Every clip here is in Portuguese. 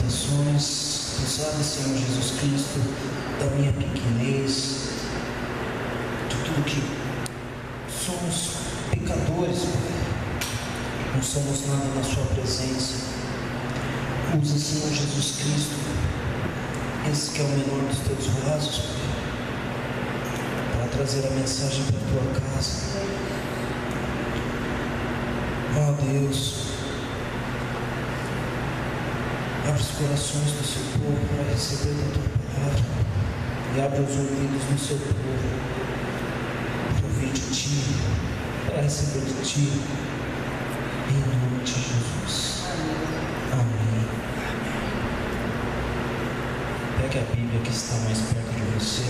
limitações. Tu sabes, Senhor Jesus Cristo, da minha pequenez, de tudo que somos pecadores, Pai. Não somos nada na Sua presença. Usa, Senhor Jesus Cristo, esse que é o menor dos Teus vasos, Pai, para trazer a mensagem para a Tua casa. Ó Deus, abre os corações do Seu povo para receber a Tua palavra, e abre os ouvidos do Seu povo para ouvir de Ti, para receber de Ti, em nome de Jesus. Amém. Pegue a Bíblia que está mais perto de você.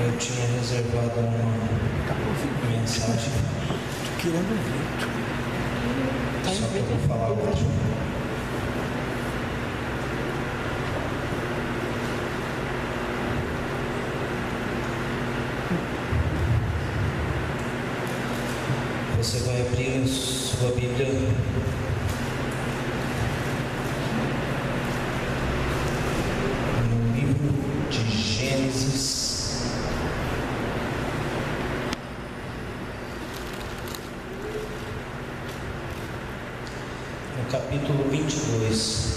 Eu tinha reservado uma mensagem. Estou querendo ouvir. Só que eu vou falar hoje. Você vai abrir sua Bíblia no livro de Gênesis. No capítulo 22.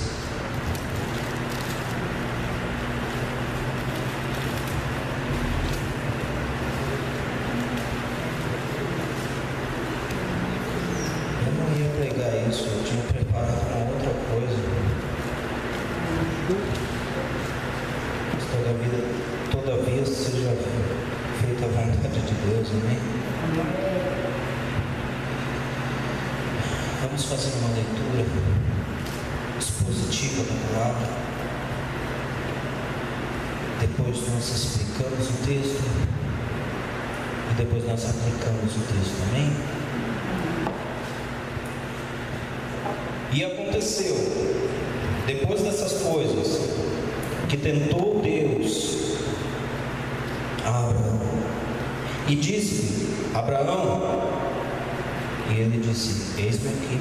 Eu não ia pregar isso, eu tinha preparado uma outra coisa. Mas todavia seja feita a vontade de Deus, amém? Vamos fazer uma leitura expositiva da palavra. Depois nós explicamos o texto e depois nós aplicamos o texto, amém? E aconteceu, depois dessas coisas, que tentou Deus a Abraão e disse: Abraão. E ele disse: eis-me aqui.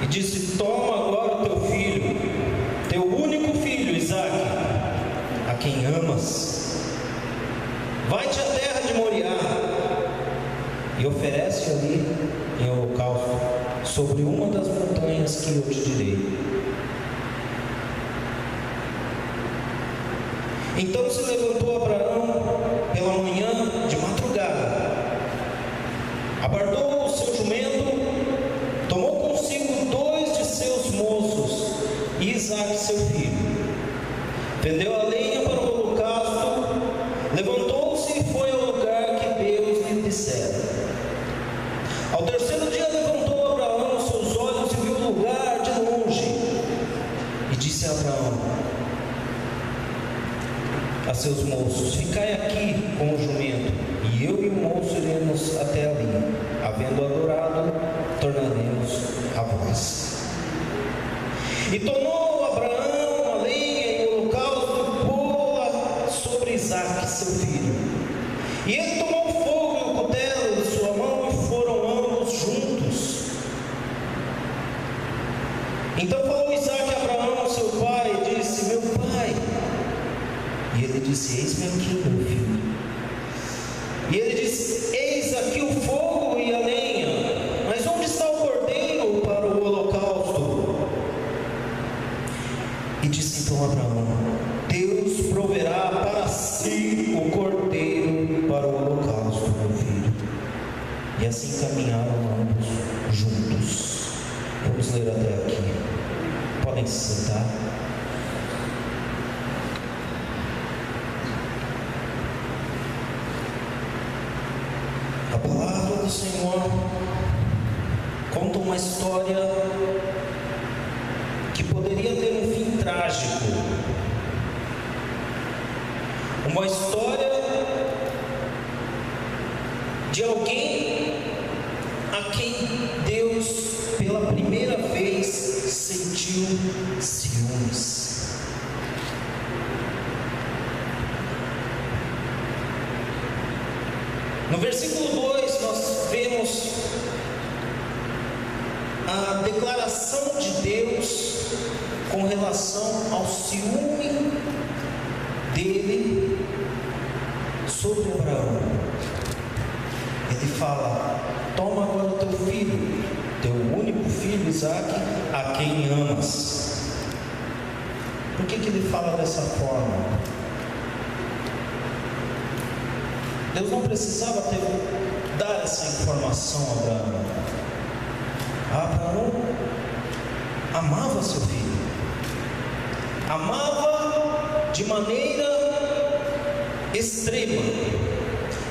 E disse: toma agora o teu filho, teu único filho, Isaque, a quem amas. Vai-te à terra de Moriá e oferece ali em holocausto sobre uma das montanhas que eu te direi. Então se levantou Abraão pela manhã de madrugada, abardou o seu jumento, tomou consigo 2 de seus moços e Isaque seu filho, tendeu a lenha para o holocausto, levantou-se e foi ao lugar que Deus lhe dissera. Ao terceiro dia levantou Abraão os seus olhos e viu o lugar de longe, e disse a Abraão a seus moços: ficai aqui com o jumento, e eu e o moço iremos até ali. Havendo adorado, tornaremos a vós. E tomou Abraão a lenha e o holocausto e pô-la sobre Isaque seu filho. E ele tomou o fogo e o cutelo de sua mão, e foram ambos juntos. Então falou Isaque a Abraão seu pai e disse: meu pai. E ele disse: eis-me aqui, meu filho. E ele disse: eis aqui o fogo e a lenha, mas onde está o cordeiro para o holocausto? E disse então Abraão: Deus proverá para si o cordeiro para o holocausto, meu filho. E assim caminharam ambos juntos. Vamos ler até aqui. Podem se sentar. A palavra do Senhor conta uma história que poderia ter um fim trágico. Uma história de alguém a quem Deus pela primeira vez sentiu ciúmes. No versículo 2 nós vemos a a declaração de Deus com relação ao ciúme dele sobre Abraão. Ele fala: toma agora o teu filho, teu único filho Isaque, a quem amas. Por que ele fala dessa forma? Deus não precisava dar essa informação a Abraão. Abraão amava seu filho, amava de maneira extrema,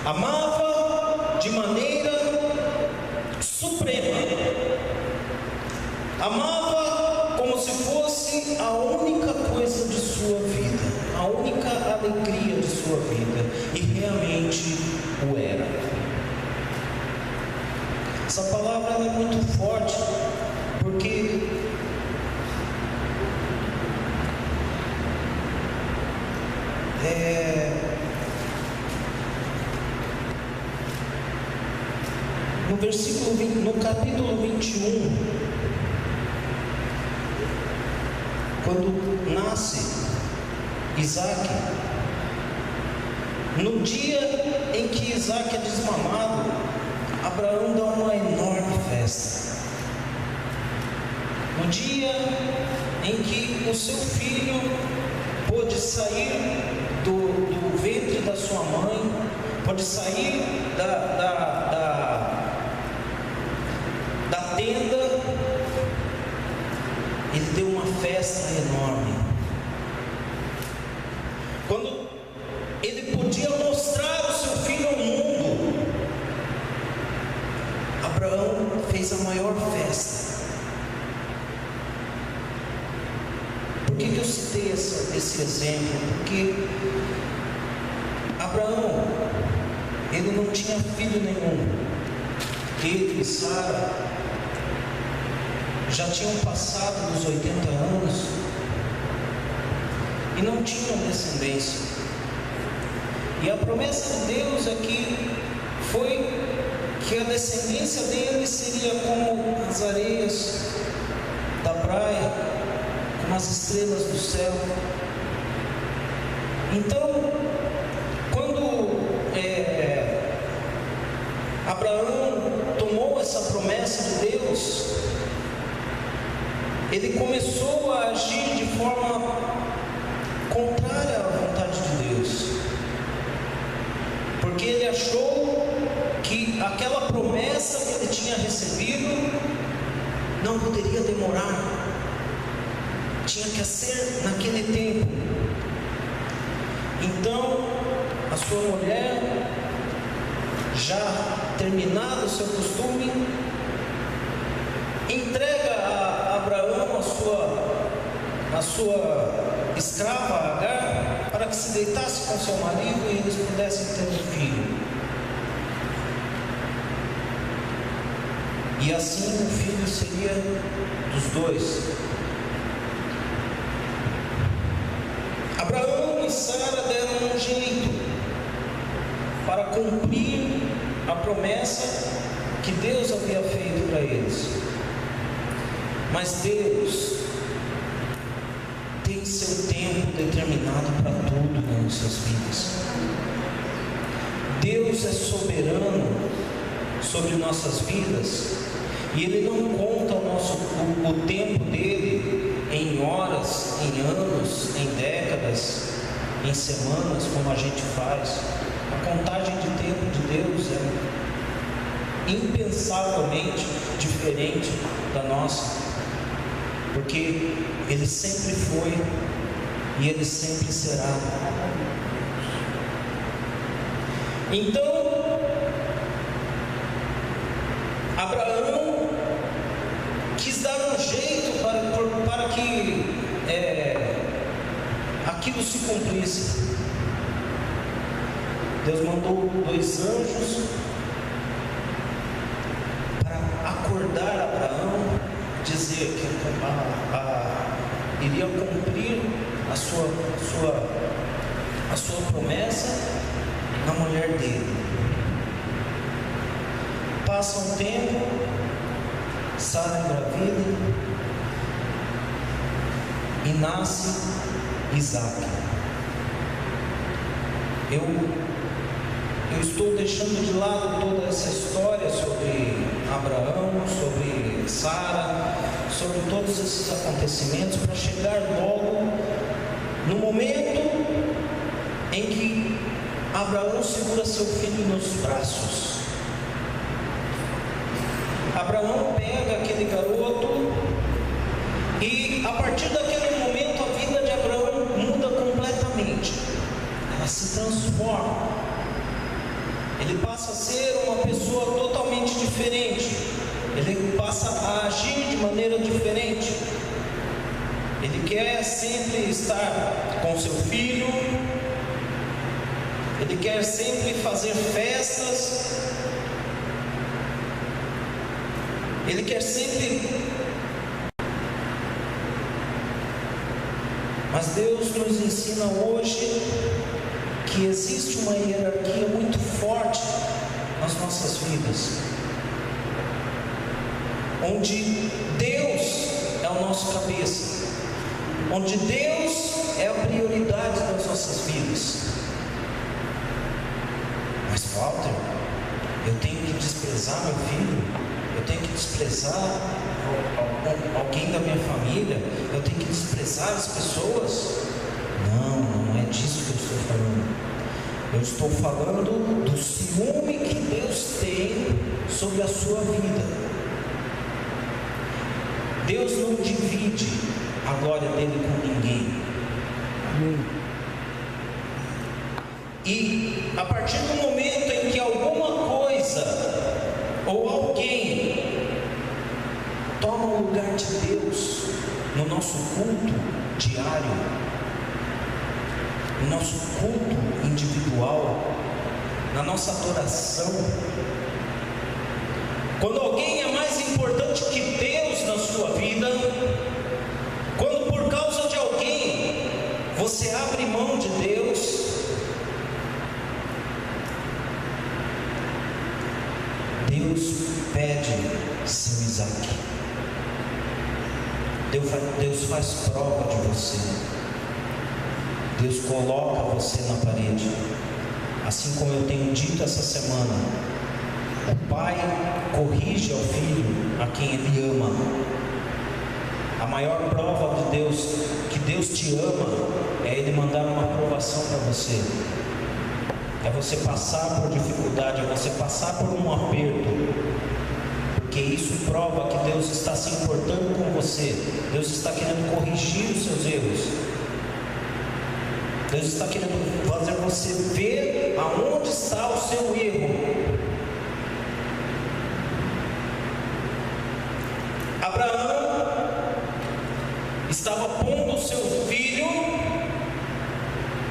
amava de maneira suprema, amava como se fosse a única coisa de sua vida, a única alegria de sua vida, e realmente o era. Essa palavra ela é muito forte, porque no versículo 20, no capítulo 21, quando nasce Isaque, no dia em que Isaque é desmamado, Abraão dá uma enorme festa. No dia em que o seu filho pôde sair do ventre da sua mãe, pode sair da tenda, ele deu uma festa enorme. Quando ele podia mostrar o seu filho ao mundo, Abraão fez a maior festa. Por que eu citei esse exemplo? Porque Abraão, ele não tinha filho nenhum. Ele e Sara já tinham passado dos 80 anos e não tinham descendência. E a promessa de Deus aqui foi que a descendência dele seria como as areias da praia, como as estrelas do céu. Então, quando Abraão tomou essa promessa de Deus, ele começou a agir de forma contrária à vontade de Deus, porque ele achou que aquela promessa que ele tinha recebido não poderia demorar, tinha que ser naquele tempo. Então a sua mulher, já terminado o seu costume, entrega a Abraão a sua escrava Agar, para que se deitasse com seu marido e eles pudessem ter um filho. E assim o filho seria dos dois. Abraão e Sara deram um jeito para cumprir a promessa que Deus havia feito para eles. Mas Deus tem seu tempo determinado para tudo nas nossas vidas. Deus é soberano sobre nossas vidas, e Ele não conta o tempo dele em horas, em anos, em décadas, em semanas, como a gente faz. A contagem de tempo de Deus é impensavelmente diferente da nossa, porque Ele sempre foi e Ele sempre será. Então, Abraão quis dar um jeito para que aquilo se cumprisse. Deus mandou 2 anjos para acordar Abraão, dizer que iria cumprir a sua promessa na mulher dele. Passa um tempo, Sara engravida e nasce Isaac. Eu estou deixando de lado toda essa história sobre Abraão, sobre Sara, sobre todos esses acontecimentos, para chegar logo no momento em que Abraão segura seu filho nos braços. Abraão pega aquele garoto e a partir daquele momento a vida de Abraão muda completamente. Ela se transforma. Ele passa a ser uma pessoa totalmente diferente. Ele passa a agir de maneira diferente. Ele quer sempre estar com seu filho. Ele quer sempre fazer festas. Ele quer sempre. Mas Deus nos ensina hoje que existe uma hierarquia muito forte nas nossas vidas, onde Deus é o nosso cabeça, onde Deus é a prioridade das nossas vidas. Mas Walter, eu tenho que desprezar meu filho, eu tenho que desprezar alguém da minha família, eu tenho que desprezar as pessoas. Não é disso que eu estou falando. Eu estou falando do ciúme que Deus tem sobre a sua vida. Deus não divide a glória dele com ninguém. E a partir do momento em que alguma coisa ou alguém toma o lugar de Deus no nosso culto diário, no nosso culto individual, na nossa adoração, quando alguém é mais importante que Deus na sua vida, quando por causa de alguém você abre mão de Deus, Deus pede seu Isaac. Deus faz prova de você. Deus coloca você na parede. Assim como eu tenho dito essa semana, o pai corrige ao filho a quem ele ama. A maior prova de Deus, que Deus te ama, é ele mandar uma aprovação para você. É você passar por dificuldade, é você passar por um aperto, porque isso prova que Deus está se importando com você. Deus está querendo corrigir os seus erros. Deus está querendo fazer você ver aonde está o seu erro. Abraão estava pondo o seu filho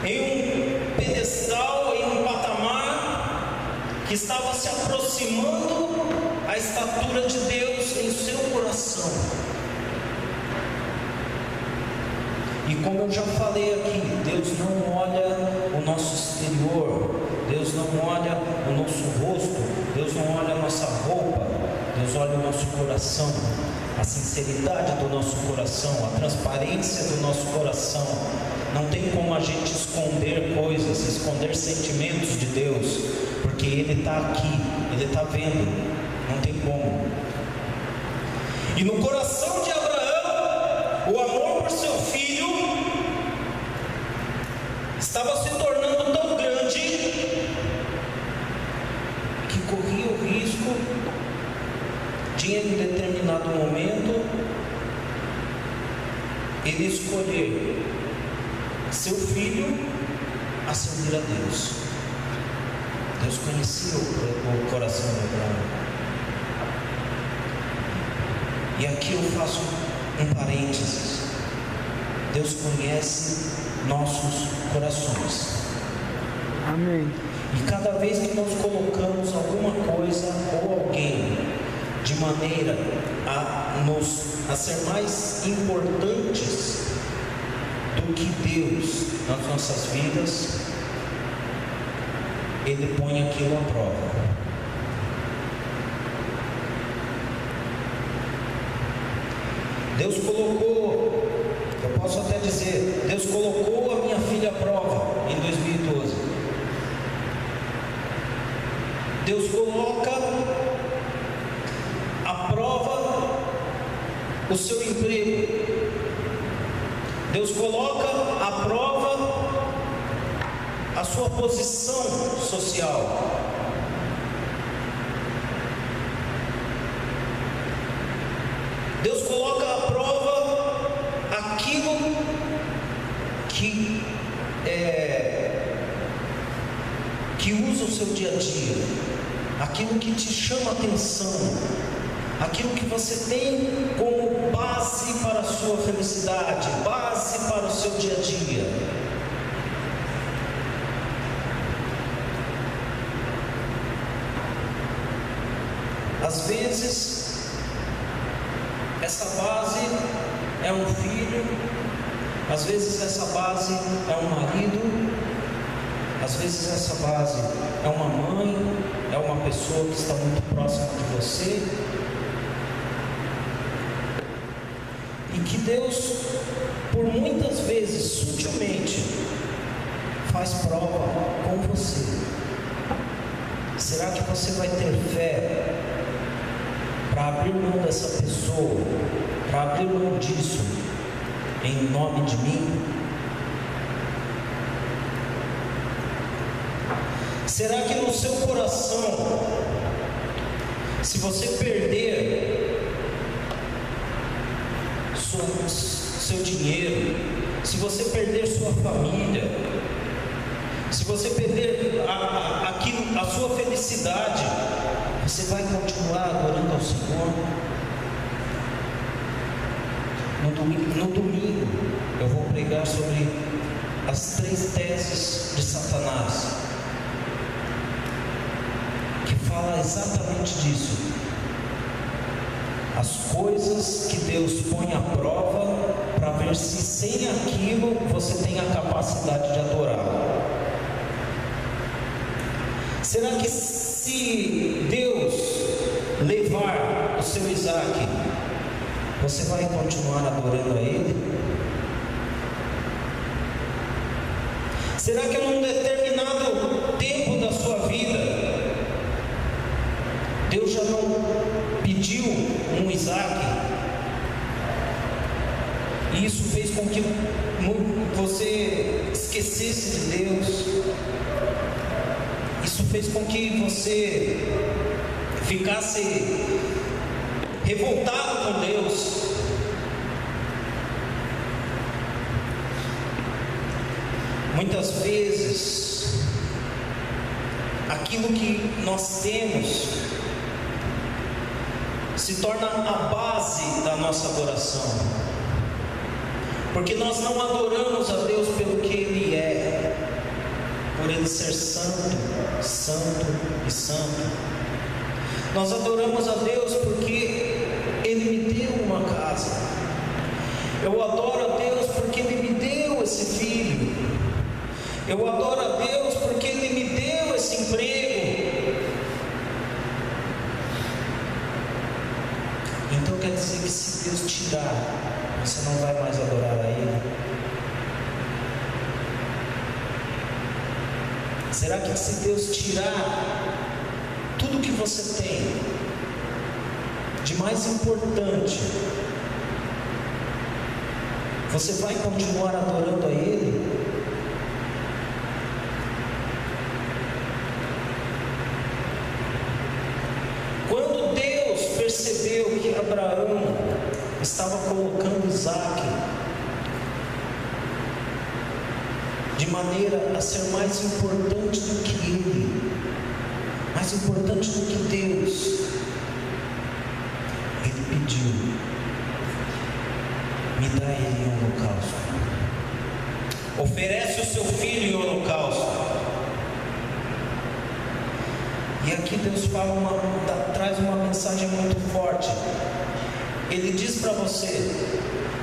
em um pedestal, em um patamar que estava se aproximando à estatura de Deus em seu coração. E como eu já falei aqui, Deus não olha o nosso exterior, Deus não olha o nosso rosto, Deus não olha a nossa roupa, Deus olha o nosso coração, a sinceridade do nosso coração, a transparência do nosso coração. Não tem como a gente esconder coisas, esconder sentimentos de Deus, porque Ele está aqui, Ele está vendo, não tem como. E no coração de Abraão, o amor por seu filho estava se tornando tão grande que corria o risco de, em determinado momento, ele escolher seu filho a servir a Deus. Deus conhecia o coração de Abraão. E aqui eu faço um parênteses. Deus conhece nossos corações. Amém. E cada vez que nós colocamos alguma coisa ou alguém de maneira a ser mais importantes do que Deus nas nossas vidas, Ele põe aquilo à prova. Deus colocou, eu posso até dizer, Deus colocou a minha filha à prova em 2012. Deus coloca à prova o seu emprego. Deus coloca à prova a sua posição social. Deus coloca à prova aquilo que usa o seu dia a dia, aquilo que te chama a atenção, aquilo que você tem como base para a sua felicidade, base para o seu dia a dia. Às vezes, essa base é um filho, às vezes essa base é um marido, às vezes essa base é uma mãe, é uma pessoa que está muito próxima de você. E que Deus, por muitas vezes, sutilmente, faz prova com você. Será que você vai ter fé para abrir mão dessa pessoa, para abrir mão disso, em nome de mim? Será que no seu coração, se você perder seu dinheiro, se você perder sua família, se você perder a sua felicidade, você vai continuar adorando ao Senhor? No domingo eu vou pregar sobre as 3 teses de Satanás, que fala exatamente disso. As coisas que Deus põe à prova para ver se sem aquilo você tem a capacidade de adorá-lo. Será que se Deus levar o seu Isaac, você vai continuar adorando a Ele? Será que num determinado tempo da sua vida, Deus já não pediu um Isaac? E isso fez com que você esquecesse de Deus. Isso fez com que você ficasse revoltado com Deus. Muitas vezes, aquilo que nós temos se torna a base da nossa adoração, porque nós não adoramos a Deus pelo que Ele é, por Ele ser santo, santo e santo. Nós adoramos a Deus porque Ele me deu uma casa. Eu adoro a Deus porque Ele me deu esse filho. Eu adoro a Deus porque Ele me deu esse emprego. Então quer dizer que se Deus tirar, você não vai mais adorar a Ele? Será que se Deus tirar tudo que você tem de mais importante, você vai continuar adorando a Ele? Quando Deus percebeu que Abraão estava colocando Isaac de maneira a ser mais importante do que ele, mais importante do que Deus, ele pediu: me dá ele em holocausto. Oferece o seu filho em holocausto. E aqui Deus traz uma mensagem muito forte. Ele diz para você: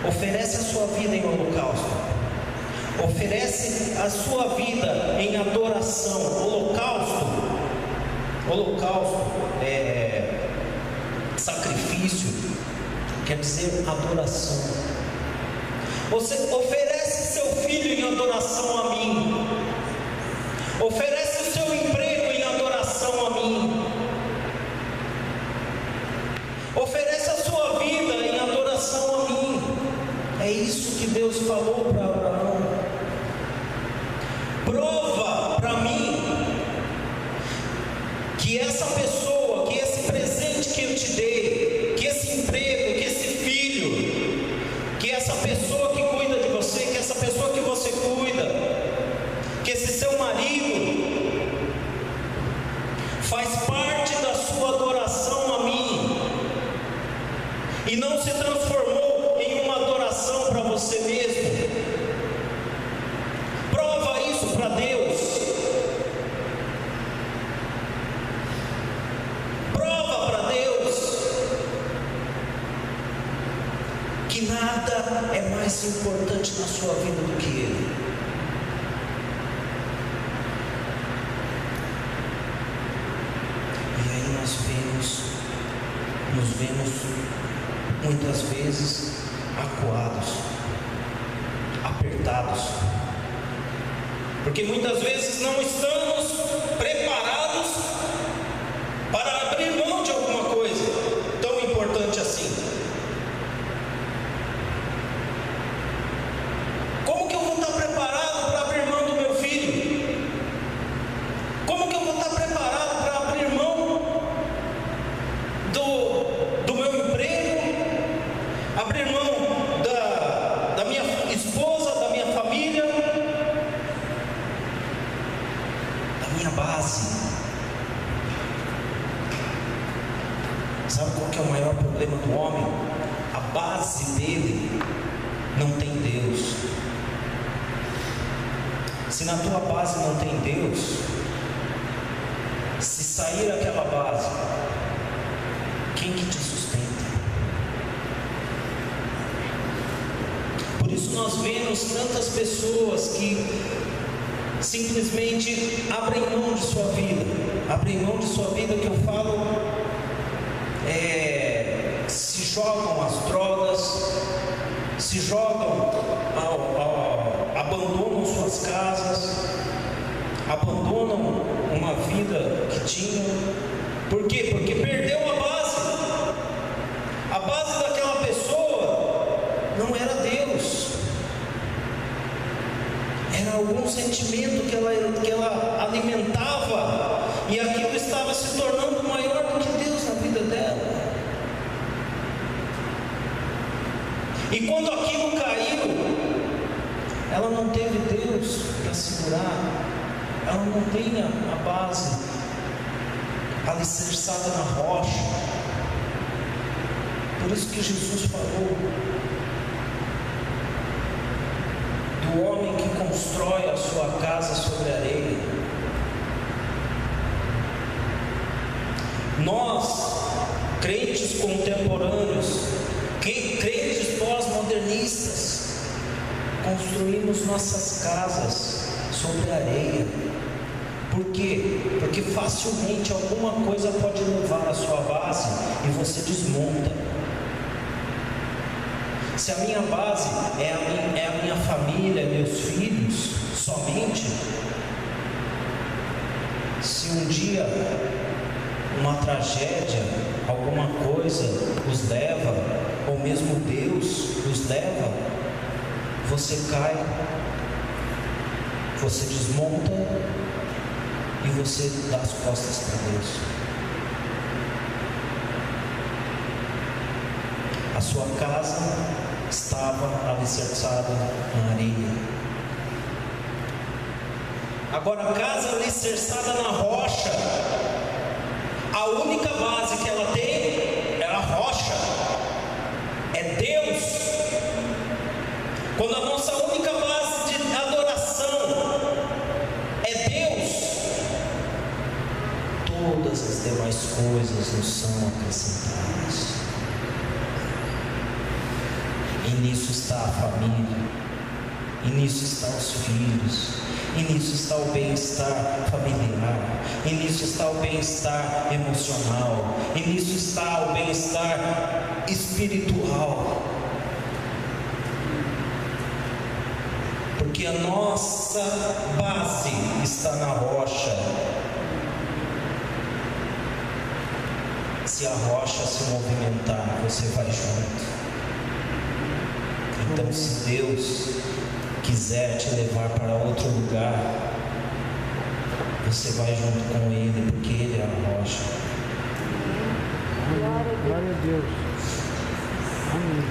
oferece a sua vida em holocausto. Oferece a sua vida em adoração. Holocausto é sacrifício, quer dizer adoração. Você oferece seu filho em adoração a mim. Oferece o seu emprego em adoração a mim. Oferece a sua vida em adoração a mim. É isso que Deus falou para Abraão. Prova para mim que essa pessoa, que esse presente que eu te dei, que esse emprego, que esse filho, que essa pessoa que cuida de você, que essa pessoa que você cuida, que esse seu marido, faz parte da sua adoração a mim, e não se transformou em uma adoração para você mesmo. Prova isso para Deus. Prova para Deus que nada é mais importante na sua vida do que Ele. E aí nos vemos muitas vezes acuados, apertados, porque muitas vezes não estamos preparados para abrir mão de alguma coisa tão importante assim. Como que eu vou estar preparado para abrir mão do meu filho? Como que eu vou estar preparado para abrir mão do meu emprego? Abrir mão da minha esposa, da minha família, da minha base. Sabe qual que é o maior problema do homem? A base dele não tem Deus. Se na tua base não tem Deus, se sair aquela base, quem que te sustenta? Por isso nós vemos tantas pessoas que simplesmente abrem mão de sua vida. Abrem mão de sua vida, que eu falo, se jogam às drogas, se jogam abandonam suas casas, abandonam uma vida que tinham. Por quê? Porque perdeu a base. A base daquela pessoa não era Deus, era algum sentimento que ela alimentava, e aquilo estava se tornando maior do que Deus na vida dela. E quando aquilo caiu, ela não teve Deus para segurar, ela não tem a base alicerçada na rocha. Por isso que Jesus falou do homem que constrói a sua casa sobre a areia. Nós, crentes contemporâneos, crentes pós-modernistas, construímos nossas casas sobre a areia. Por quê? Porque facilmente alguma coisa pode levar a sua base e você desmonta. Se a minha base é a minha família, meus filhos, somente, se um dia uma tragédia, alguma coisa os leva, ou mesmo Deus os leva, você cai, você desmonta e você dá as costas para Deus. A sua casa estava alicerçada na areia. Agora, a casa alicerçada na rocha, a única base que ela tem é a rocha, é Deus. Quando a nossa única base de adoração é Deus, todas as demais coisas nos são acrescentadas. E nisso está a família, E nisso estão os filhos, e nisso está o bem-estar familiar, e nisso está o bem-estar emocional, e nisso está o bem-estar espiritual. Porque a nossa base está na rocha. Se a rocha se movimentar, você vai junto. Então, se Deus quiser te levar para outro lugar, você vai junto com Ele, porque Ele é a rocha. Glória a Deus. Amém.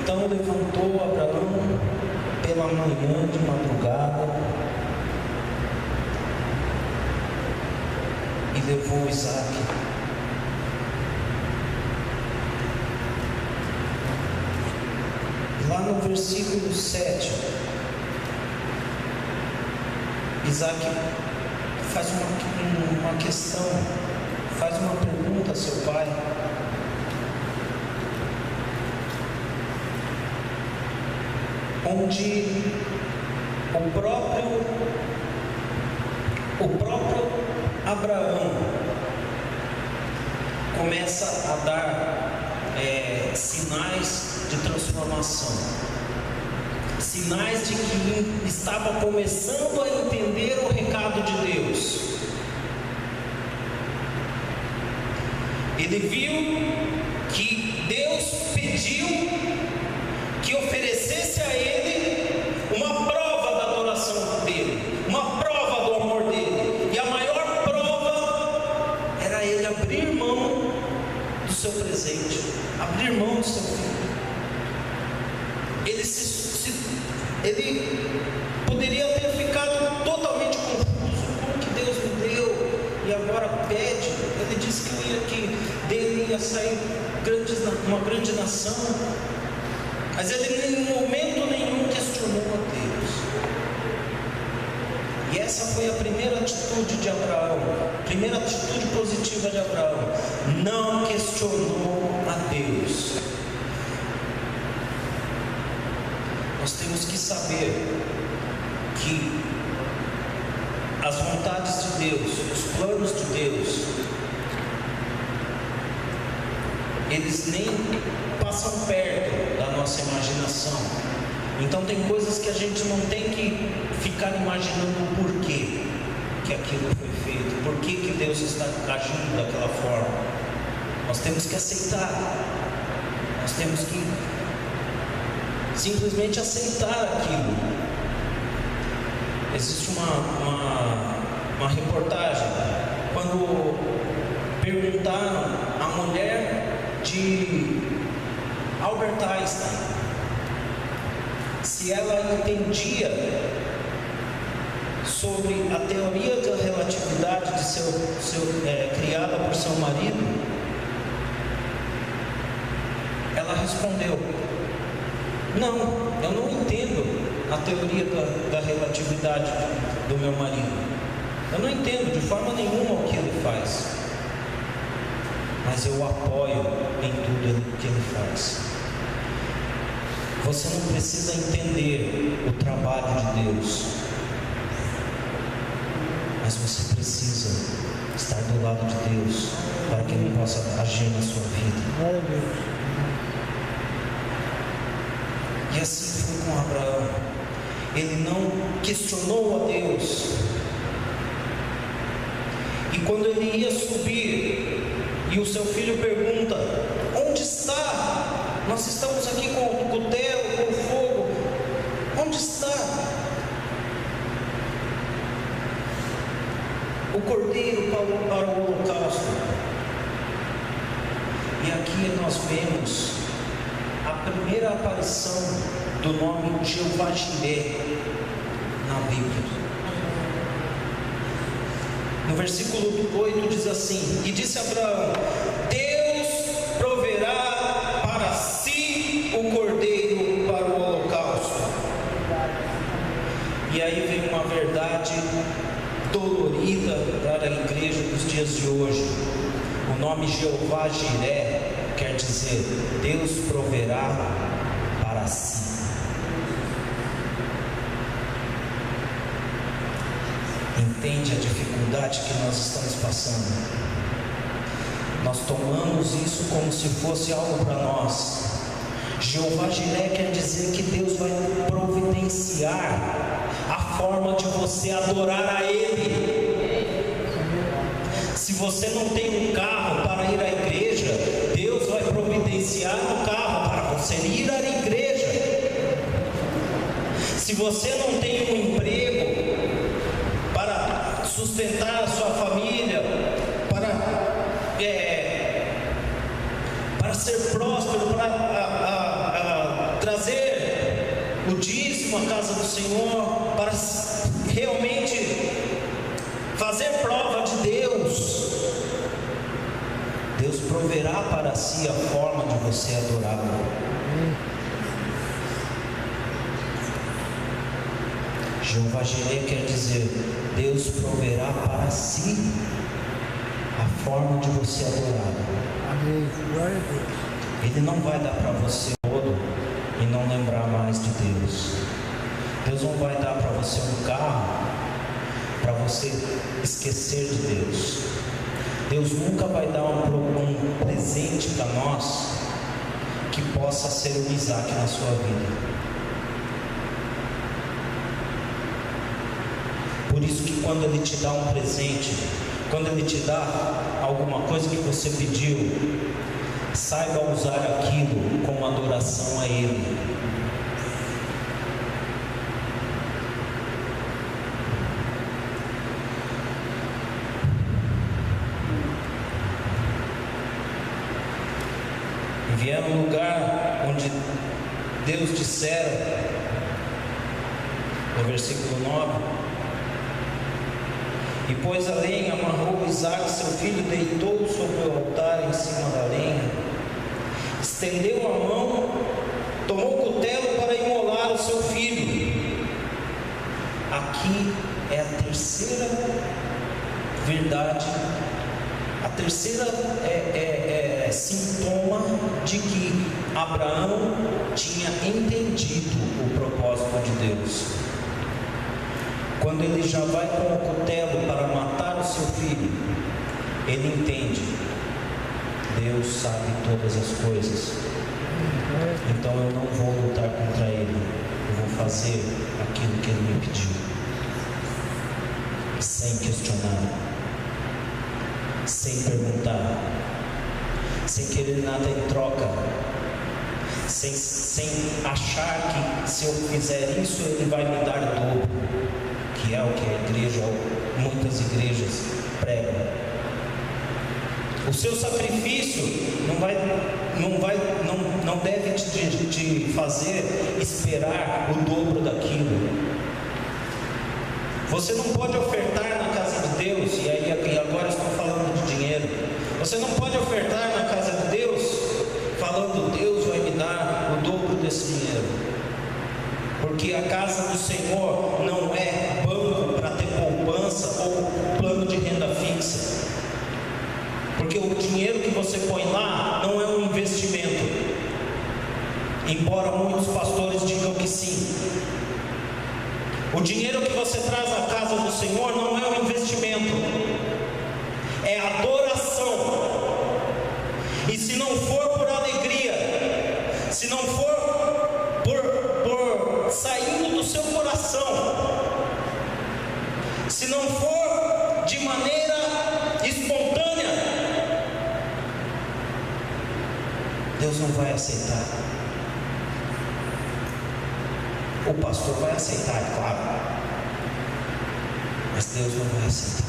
Então levantou Abraão pela manhã de madrugada e levou Isaque. Lá no versículo 7, Isaque faz uma questão, faz uma pergunta a seu pai. Onde o próprio Abraão começa a dar sinais de transformação, sinais de que estava começando a entender o recado de Deus. Ele viu que Deus pediu que oferecesse a ele uma prova da adoração dele, uma prova do amor dele, e a maior prova era ele abrir mão do seu presente, abrir mão do seu filho. Ele poderia ter ficado totalmente confuso: como que Deus me deu e agora pede? Ele disse que dele ia sair uma grande nação. Mas ele em momento nenhum questionou a Deus. E essa foi a primeira atitude de Abraão, primeira atitude positiva de Abraão: não questionou a Deus. Nós temos que saber que as vontades de Deus, os planos de Deus, eles nem passam perto da nossa imaginação. Então tem coisas que a gente não tem que ficar imaginando o porquê que aquilo foi feito, por que Deus está agindo daquela forma. Nós temos que aceitar, nós temos que simplesmente aceitar aquilo. Existe uma reportagem quando perguntaram à mulher de Albert Einstein se ela entendia sobre a teoria da relatividade criada por seu marido. Ela respondeu: não, eu não entendo a teoria da relatividade do meu marido. Eu não entendo de forma nenhuma o que ele faz, mas eu apoio em tudo que ele faz. Você não precisa entender o trabalho de Deus, mas você precisa estar do lado de Deus para que Ele possa agir na sua vida. E assim foi com Abraão. Ele não questionou a Deus. E quando ele ia subir e o seu filho pergunta: onde está? Nós estamos aqui com o cutelo, com o fogo. Onde está o cordeiro para o holocausto? E aqui nós vemos a primeira aparição do nome Jeová Jiré na Bíblia. No versículo 8 diz assim: e disse Abraão: Deus proverá para si o cordeiro para o holocausto. E aí vem uma verdade dolorida para a igreja dos dias de hoje. O nome Jeová Jiré quer dizer Deus proverá para para si. Entende a dificuldade que nós estamos passando? Nós tomamos isso como se fosse algo para nós. Jeová Jiré quer dizer que Deus vai providenciar a forma de você adorar a Ele. Se você não tem um carro para ir à igreja, Deus vai providenciar um carro para você ir à igreja. Se você não tem um emprego para sustentar a sua família, para ser próspero, para trazer o dízimo à casa do Senhor, para realmente fazer prova de Deus, Deus proverá para si a forma de você adorá-lo. Jeová Jiré quer dizer, Deus proverá para si a forma de você adorá-lo. Amém. Glória a Deus. Ele não vai dar para você todo e não lembrar mais de Deus. Deus não vai dar para você um carro para você esquecer de Deus. Deus nunca vai dar um presente para nós que possa ser um Isaac na sua vida. Por isso que quando Ele te dá um presente, quando Ele te dá alguma coisa que você pediu, saiba usar aquilo como adoração a Ele. Vieram no lugar onde Deus dissera, no versículo 9: e pôs a lenha, amarrou Isaac seu filho, deitou sobre o altar em cima da lenha, estendeu a mão, tomou o cutelo para imolar o seu filho. Aqui é a terceira verdade, a terceira sintoma de que Abraão tinha entendido o propósito de Deus. Quando ele já vai com o cutelo para matar o seu filho, ele entende, Deus sabe todas as coisas, então eu não vou lutar contra ele, eu vou fazer aquilo que ele me pediu, sem questionar, sem perguntar, sem querer nada em troca, sem achar que se eu fizer isso ele vai me dar dobro, que é o que a igreja, muitas igrejas pregam. O seu sacrifício não deve te fazer esperar o dobro daquilo. Você não pode ofertar na casa de Deus, e agora estou falando de dinheiro. Você não pode ofertar na casa de Deus falando, Deus vai me dar o dobro desse dinheiro. Porque a casa do Senhor não é banco para ter poupança ou plano de renda fixa. Porque o dinheiro que você põe lá não é um investimento. Embora muitos pastores digam que sim. O dinheiro que você traz à casa do Senhor não é um investimento. É adoração. E se não for por alegria, se não for por saindo do seu coração, se não for de maneira espontânea, Deus não vai aceitar. O pastor vai aceitar, é claro, mas Deus não vai aceitar.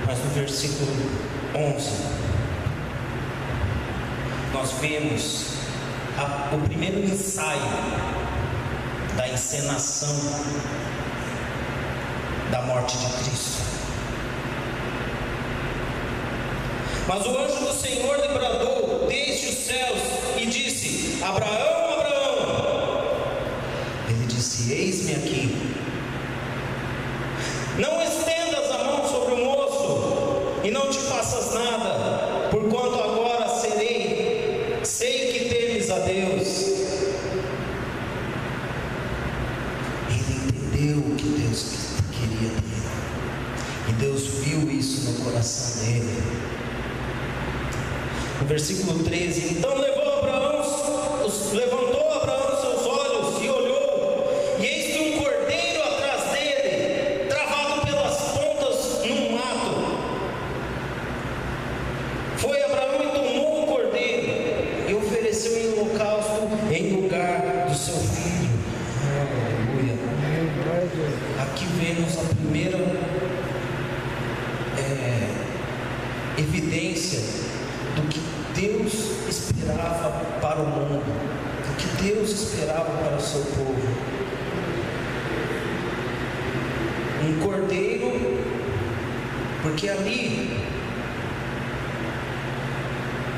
Mas no versículo 11, nós vemos o primeiro ensaio da encenação da morte de Cristo. Mas o anjo do Senhor lhe bradou desde os céus e disse: Abraão, Abraão. Ele disse: eis-me aqui. Não estenda não te faças nada, porquanto agora sei que temes a Deus. Ele entendeu o que Deus queria dele, e Deus viu isso no coração dele. No versículo 13: então levantou Abraão seus olhos e olhou, e eis que um cordeiro atrás dele, travado pelas pontas num mato. Foi Abraão e tomou o cordeiro e ofereceu em holocausto em lugar do seu filho. Aleluia. Aqui vemos a primeira evidência do que Deus esperava para o mundo, do que Deus esperava para o seu povo. Um cordeiro, porque ali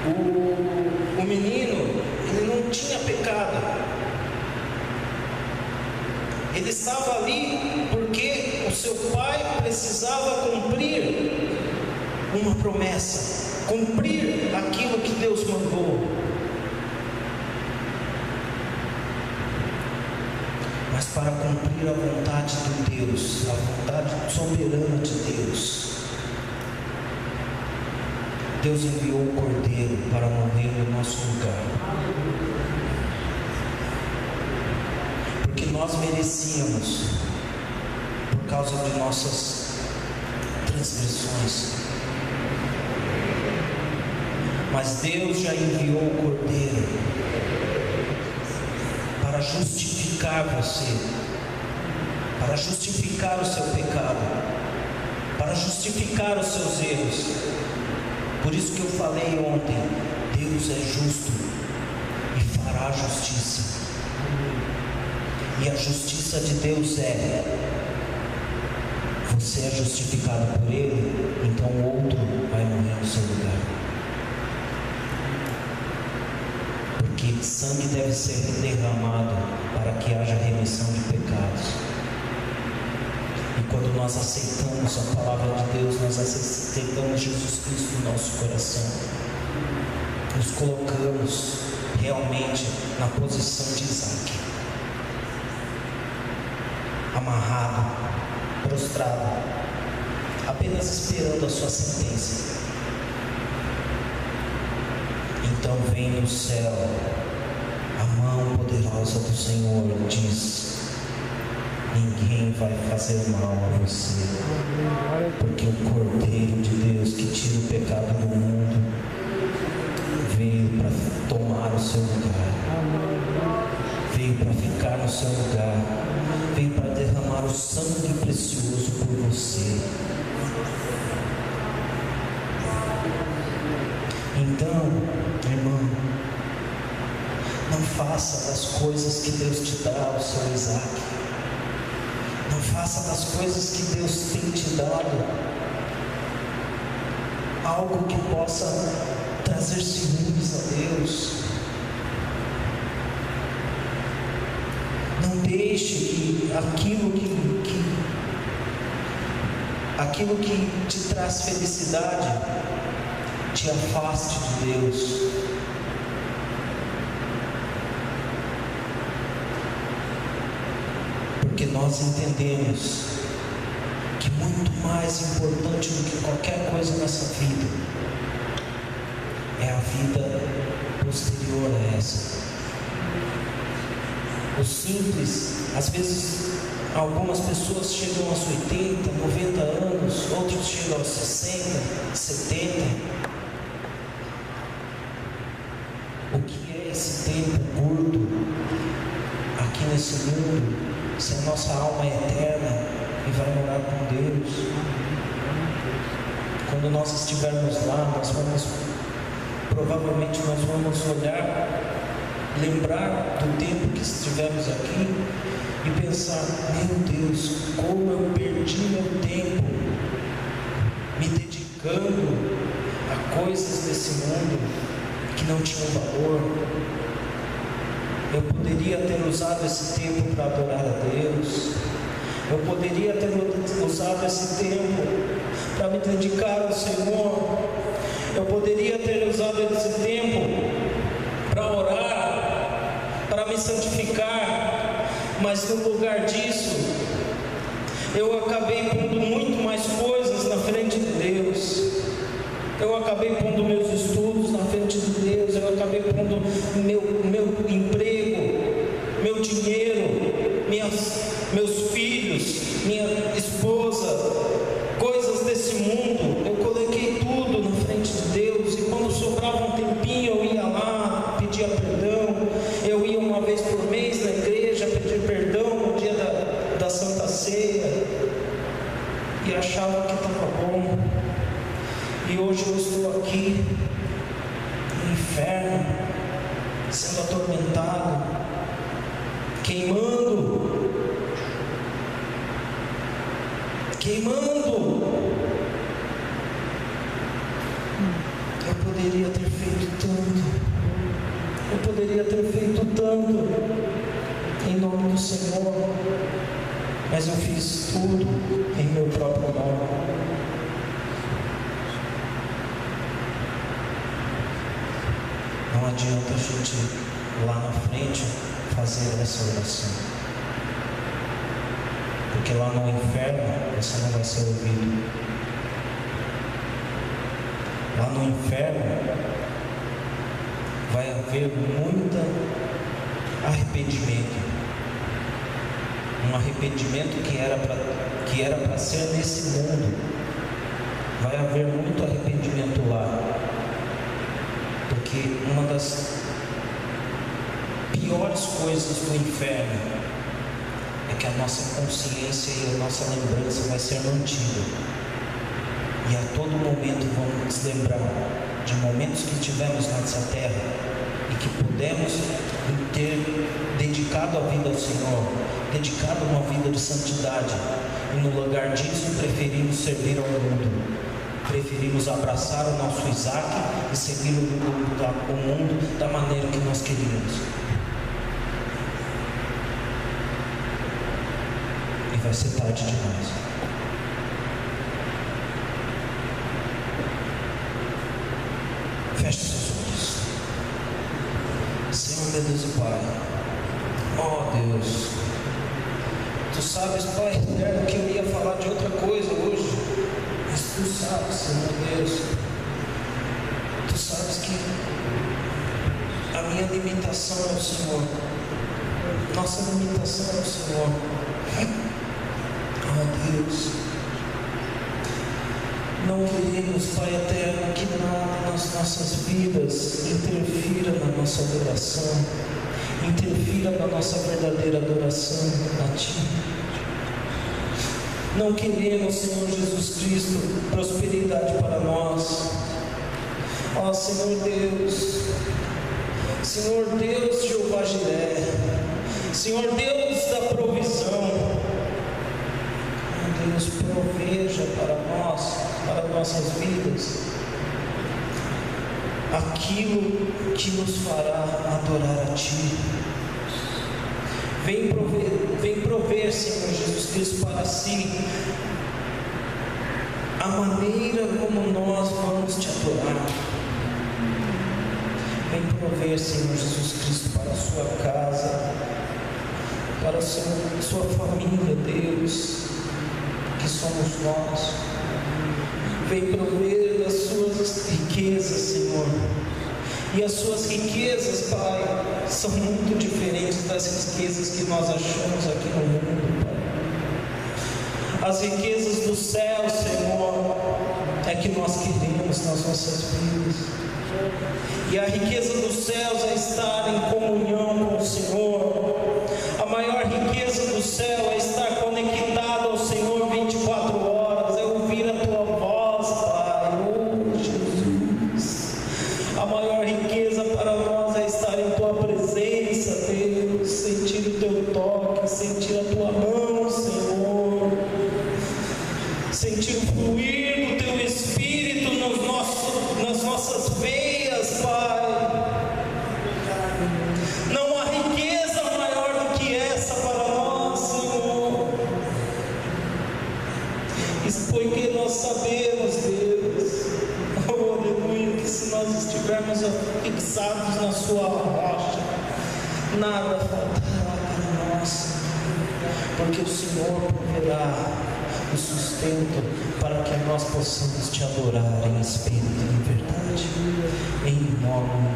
o menino, ele não tinha pecado. Ele estava ali porque o seu pai precisava cumprir uma promessa, cumprir aquilo que Deus mandou. Mas para cumprir a vontade de Deus, a vontade soberana de Deus, Deus enviou o Cordeiro para morrer no nosso lugar, porque nós merecíamos, por causa de nossas transgressões. Mas Deus já enviou o Cordeiro para justificar você, para justificar o seu pecado, para justificar os seus erros. Por isso que eu falei ontem, Deus é justo e fará justiça. E a justiça de Deus você é justificado por Ele, então o outro vai morrer no seu lugar. Porque sangue deve ser derramado para que haja remissão de pecados. E quando nós aceitamos a palavra de Deus, nós aceitamos Jesus Cristo no nosso coração, nos colocamos realmente na posição de Isaac, amarrado, prostrado, apenas esperando a sua sentença. Então vem do céu a mão poderosa do Senhor e diz: ninguém vai fazer mal a você, porque o Cordeiro de Deus que tira o pecado do mundo veio para tomar o seu lugar, veio para ficar no seu lugar, veio para derramar o sangue precioso por você. Então, irmão, não faça das coisas que Deus te dá o seu Isaac. Não faça das coisas que Deus tem te dado algo que possa trazer ciúmes a Deus. Não deixe que aquilo que te traz felicidade te afaste de Deus. Porque nós entendemos que muito mais importante do que qualquer coisa nessa vida é a vida posterior a essa. O simples, às vezes algumas pessoas chegam aos 80, 90 anos, outros chegam aos 60, 70. O que é esse tempo curto aqui nesse mundo, se a nossa alma é eterna e vai morar com Deus? Quando nós estivermos lá, provavelmente nós vamos olhar, lembrar do tempo que estivemos aqui e pensar: meu Deus, como eu perdi meu tempo me dedicando a coisas desse mundo que não tinham valor. Eu poderia ter usado esse tempo para adorar a Deus, Eu poderia ter usado esse tempo para me dedicar ao Senhor. Eu poderia ter usado esse tempo para orar, para me santificar, mas no lugar disso, eu acabei pondo muito mais coisas na frente de Deus. Eu acabei pondo meus estudos na frente de Deus. Eu acabei pondo meu emprego, meu dinheiro, meus filhos, minha esposa, coisas desse mundo. Eu coloquei tudo na frente de Deus. E quando sobrava um tempinho, eu ia lá, pedia perdão. Eu ia uma vez por mês na igreja pedir perdão no dia da Santa Ceia, e achava que estava bom. E hoje eu estou aqui no inferno, sendo atormentado, queimando. Eu poderia ter feito tanto em nome do Senhor, mas eu fiz tudo em meu próprio nome. Não adianta a gente lá na frente fazer essa oração, porque lá no inferno você não vai ser ouvido. Lá no inferno vai haver muito arrependimento, um arrependimento que era para ser nesse mundo. Vai haver muito arrependimento lá, porque uma das piores coisas do inferno é que a nossa consciência e a nossa lembrança vai ser mantida, e a todo momento vamos nos lembrar de momentos que tivemos nessa terra e que pudemos ter dedicado a vida ao Senhor, dedicado uma vida de santidade, e no lugar disso preferimos servir ao mundo. Preferimos abraçar o nosso Isaac e seguir o mundo da maneira que nós queríamos. E vai ser tarde demais. Feche seus olhos. Senhor, meu Deus e Pai, oh Deus, Tu sabes, Pai eterno, que eu ia falar de outra coisa hoje, mas Tu sabes, Senhor Deus, Tu sabes que a minha limitação é o Senhor, nossa limitação é o Senhor. Oh Deus, não queremos, Pai eterno, que nada nas nossas vidas interfira na nossa adoração, interfira na nossa verdadeira adoração a Ti. Não queremos, Senhor Jesus Cristo, prosperidade para nós. Ó Senhor Deus, Jeová Jiré, Senhor Deus da provisão, Deus, proveja para nós, para nossas vidas, aquilo que nos fará adorar a Ti. Vem prover, Senhor Jesus Cristo, para si a maneira como nós vamos Te adorar. Vem prover, Senhor Jesus Cristo, para a sua casa, para a sua família, Deus, que somos nós. Vem prover das suas riquezas, Senhor. E as suas riquezas, Pai, são muito diferentes das riquezas que nós achamos aqui no mundo, Pai. As riquezas do céu, Senhor, é que nós queremos nas nossas vidas. E a riqueza dos céus é estar em comunhão com o Senhor. A maior riqueza do céu é estar conectado ao Senhor 24 horas, é ouvir a Tua voz, Pai. Oh, Jesus. A maior riqueza para nós é estar em Tua presença, Deus, sentir o Teu toque, sentir a Tua mão, Senhor, sentir o fluir do Teu Espírito nas nossas veias, Pai. Não há riqueza maior do que essa para nós, Senhor. porque nós sabemos, Deus, oh aleluia, que se nós estivermos fixados na sua rocha, nada faltará para nós, porque o Senhor proverá o sustento para que nós possamos te adorar em espírito e em verdade, em nome